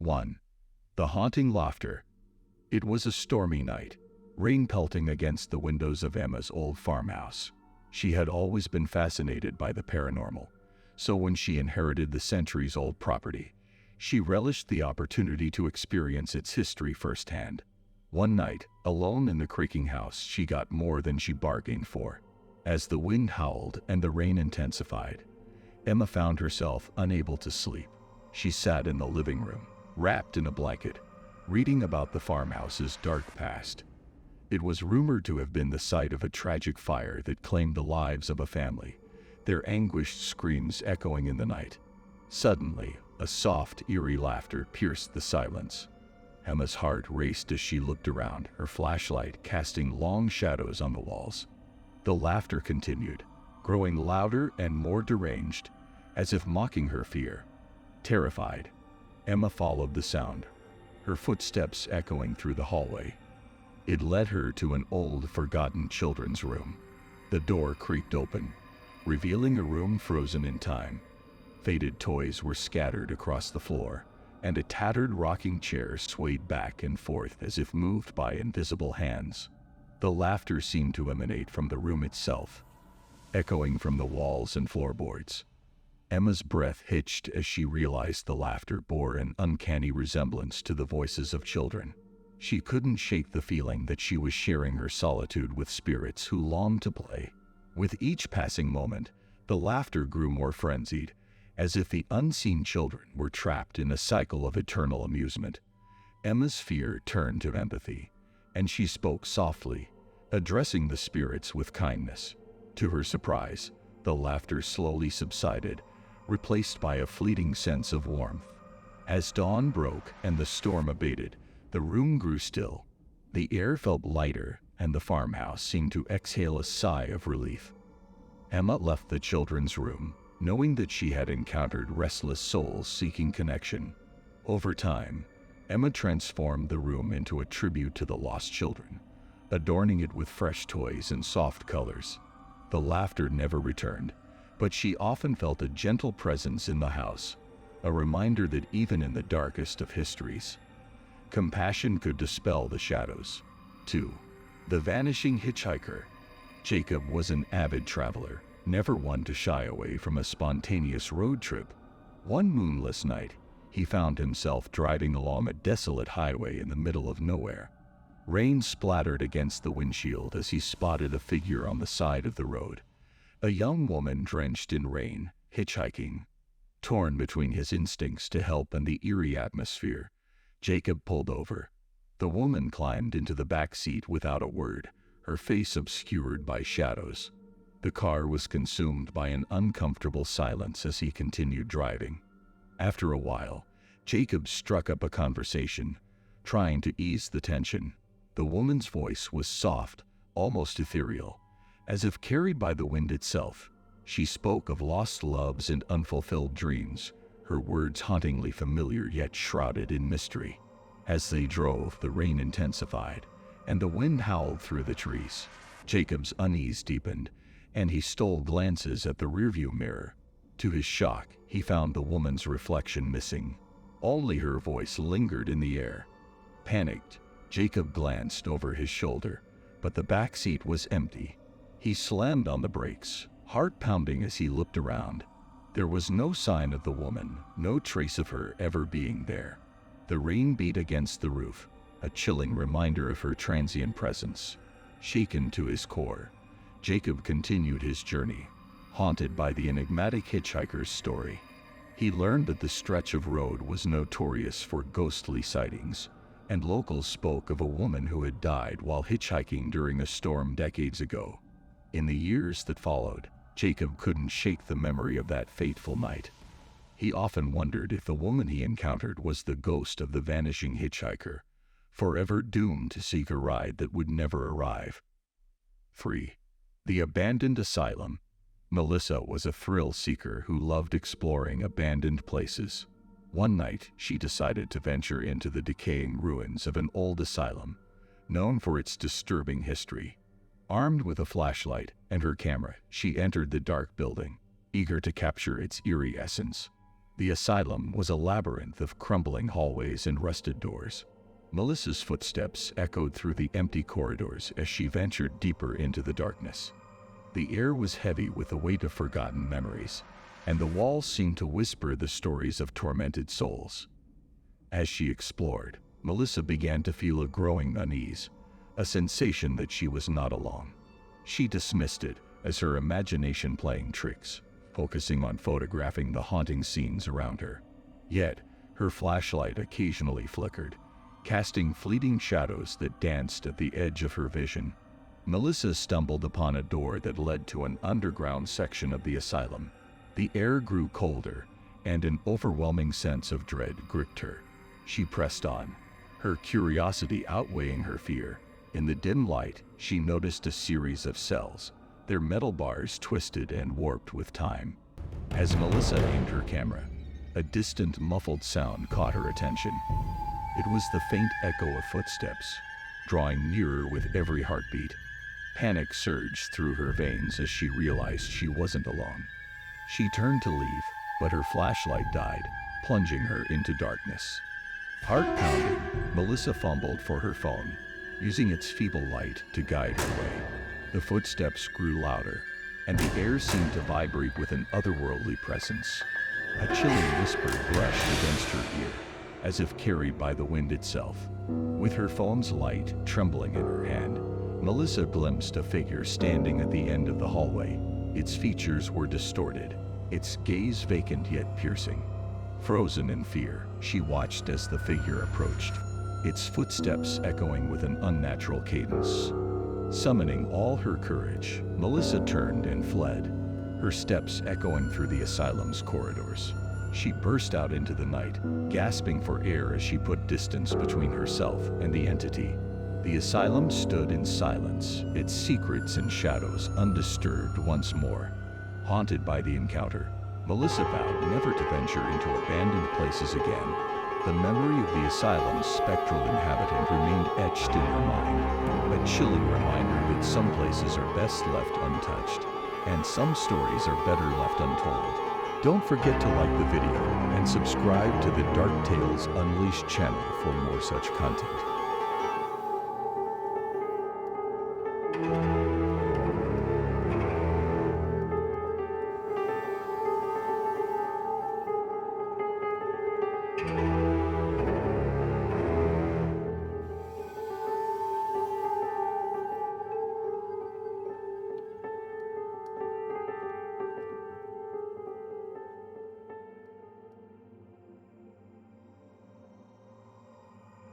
1. The haunting laughter. It was a stormy night, rain pelting against the windows of Emma's old farmhouse. She had always been fascinated by the paranormal, so when she inherited the centuries-old property, she relished the opportunity to experience its history firsthand. One night, alone in the creaking house, she got more than she bargained for. As the wind howled and the rain intensified, Emma found herself unable to sleep. She sat in the living room, wrapped in a blanket, reading about the farmhouse's dark past. It was rumored to have been the site of a tragic fire that claimed the lives of a family, their anguished screams echoing in the night. Suddenly, a soft, eerie laughter pierced the silence. Emma's heart raced as she looked around, her flashlight casting long shadows on the walls. The laughter continued, growing louder and more deranged, as if mocking her fear. Terrified, Emma followed the sound, her footsteps echoing through the hallway. It led her to an old, forgotten children's room. The door creaked open, revealing a room frozen in time. Faded toys were scattered across the floor, and a tattered rocking chair swayed back and forth as if moved by invisible hands. The laughter seemed to emanate from the room itself, echoing from the walls and floorboards. Emma's breath hitched as she realized the laughter bore an uncanny resemblance to the voices of children. She couldn't shake the feeling that she was sharing her solitude with spirits who longed to play. With each passing moment, the laughter grew more frenzied, as if the unseen children were trapped in a cycle of eternal amusement. Emma's fear turned to empathy, and she spoke softly, addressing the spirits with kindness. To her surprise, the laughter slowly subsided, replaced by a fleeting sense of warmth. As dawn broke and the storm abated, the room grew still. The air felt lighter, and the farmhouse seemed to exhale a sigh of relief. Emma left the children's room, knowing that she had encountered restless souls seeking connection. Over time, Emma transformed the room into a tribute to the lost children, adorning it with fresh toys and soft colors. The laughter never returned, but she often felt a gentle presence in the house, a reminder that even in the darkest of histories, compassion could dispel the shadows. 2. The Vanishing Hitchhiker. Jacob was an avid traveler, never one to shy away from a spontaneous road trip. One moonless night, he found himself driving along a desolate highway in the middle of nowhere. Rain splattered against the windshield as he spotted a figure on the side of the road. A young woman drenched in rain, hitchhiking. Torn between his instincts to help and the eerie atmosphere, Jacob pulled over. The woman climbed into the back seat without a word, her face obscured by shadows. The car was consumed by an uncomfortable silence as he continued driving. After a while, Jacob struck up a conversation, trying to ease the tension. The woman's voice was soft, almost ethereal, as if carried by the wind itself. She spoke of lost loves and unfulfilled dreams, her words hauntingly familiar yet shrouded in mystery. As they drove, the rain intensified, and the wind howled through the trees. Jacob's unease deepened, and he stole glances at the rearview mirror. To his shock, he found the woman's reflection missing. Only her voice lingered in the air. Panicked, Jacob glanced over his shoulder, but the back seat was empty. He slammed on the brakes, heart pounding as he looked around. There was no sign of the woman, no trace of her ever being there. The rain beat against the roof, a chilling reminder of her transient presence. Shaken to his core, Jacob continued his journey, haunted by the enigmatic hitchhiker's story. He learned that the stretch of road was notorious for ghostly sightings, and locals spoke of a woman who had died while hitchhiking during a storm decades ago. In the years that followed, Jacob couldn't shake the memory of that fateful night. He often wondered if the woman he encountered was the ghost of the vanishing hitchhiker, forever doomed to seek a ride that would never arrive. 3. The abandoned asylum. Melissa was a thrill seeker who loved exploring abandoned places. One night, she decided to venture into the decaying ruins of an old asylum, known for its disturbing history. Armed with a flashlight and her camera, she entered the dark building, eager to capture its eerie essence. The asylum was a labyrinth of crumbling hallways and rusted doors. Melissa's footsteps echoed through the empty corridors as she ventured deeper into the darkness. The air was heavy with the weight of forgotten memories, and the walls seemed to whisper the stories of tormented souls. As she explored, Melissa began to feel a growing unease, a sensation that she was not alone. She dismissed it as her imagination playing tricks, focusing on photographing the haunting scenes around her. Yet, her flashlight occasionally flickered, casting fleeting shadows that danced at the edge of her vision. Melissa stumbled upon a door that led to an underground section of the asylum. The air grew colder, and an overwhelming sense of dread gripped her. She pressed on, her curiosity outweighing her fear. In the dim light, she noticed a series of cells, their metal bars twisted and warped with time. As Melissa aimed her camera, a distant, muffled sound caught her attention. It was the faint echo of footsteps, drawing nearer with every heartbeat. Panic surged through her veins as she realized she wasn't alone. She turned to leave, but her flashlight died, plunging her into darkness. Heart pounding, Melissa fumbled for her phone, using its feeble light to guide her way. The footsteps grew louder, and the air seemed to vibrate with an otherworldly presence. A chilling whisper brushed against her ear, as if carried by the wind itself. With her phone's light trembling in her hand, Melissa glimpsed a figure standing at the end of the hallway. Its features were distorted, its gaze vacant yet piercing. Frozen in fear, she watched as the figure approached, its footsteps echoing with an unnatural cadence. Summoning all her courage, Melissa turned and fled, her steps echoing through the asylum's corridors. She burst out into the night, gasping for air as she put distance between herself and the entity. The asylum stood in silence, its secrets and shadows undisturbed once more. Haunted by the encounter, Melissa vowed never to venture into abandoned places again. The memory of the asylum's spectral inhabitant remained etched in her mind, a chilling reminder that some places are best left untouched, and some stories are better left untold. Don't forget to like the video and subscribe to the Dark Tales Unleashed channel for more such content.